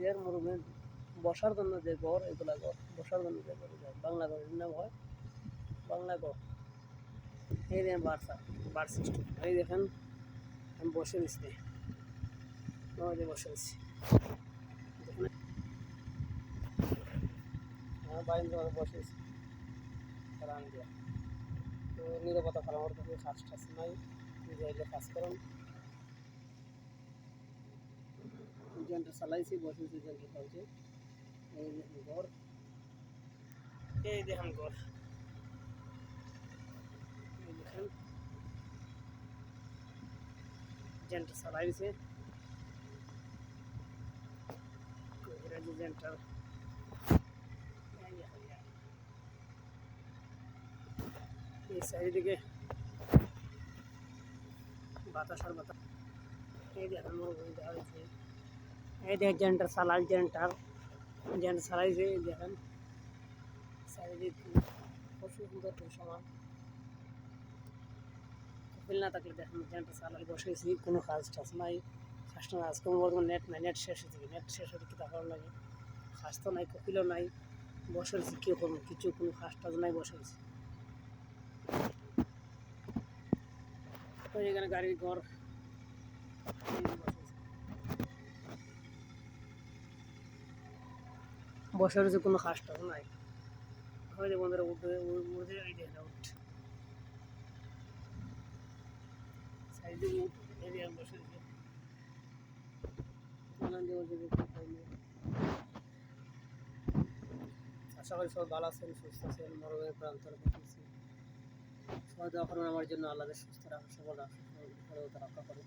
এর মরুভূমি বসার জন্য যে ঘর, এগুলা ঘর বসার জন্য যে ঘর, বাংলা ঘরের নাম হয় বাংলা ঘর। এই দেখেন বার সিস্টেম, এই দেখেন আমি বসে দিচ্ছি, বসে দিচ্ছি দেখেন আমার বাড়ির বসে দিচ্ছি রান দিয়া। তো নিরাপত্তা ফলানোর কাছে কাজ টাজ নাই, নিজে কাজ করুন। জেন্টার চালাইছি, বসেছি জেন্টার চলছে। এই দেখেন ঘর, এই দেখেন ঘর, এই দেখেন জেন্টার চালাইছে। জেন্টার এই চারিদিকে বাতাস আর বাতাস। এই দেখেন মরুভূমি দেখা হয়েছে। এই দেখেন জেন্টার চালাইছে, দেখেন চারিদিকে খুব সুন্দর সমান। কপিল না থাকলে দেখেন জেন্টার চালাই বসেছি, কোনো কাজ টাজ নাই, কাজটা আজকে বর্তমান নেট নাই, নেট শেষ হয়েছে, নেট শেষ হলে কী করার লাগে, কাজ তো নাই, কপিলও নাই, বসে রয়েছি, কেউ করবো কিছু, কোনো কাজ টাজ নাই, বসে রয়েছি। এখানে গাড়ির ঘর বসে রয়েছে, কোনো কাজ টাজ নাই। হয়তো বন্ধুরা উঠে এই দেখে উঠ সাইডে উঠ, এরিয়া বসে রয়েছে। আশা করি সবাই ভালো আছেন, সুস্থ আছেন, মরুভূমির প্রান্তরে বসেছি। সবাই দোয়া করুন আমার জন্য, আল্লাহ সুস্থ রাখা, সকল রক্ষা করে।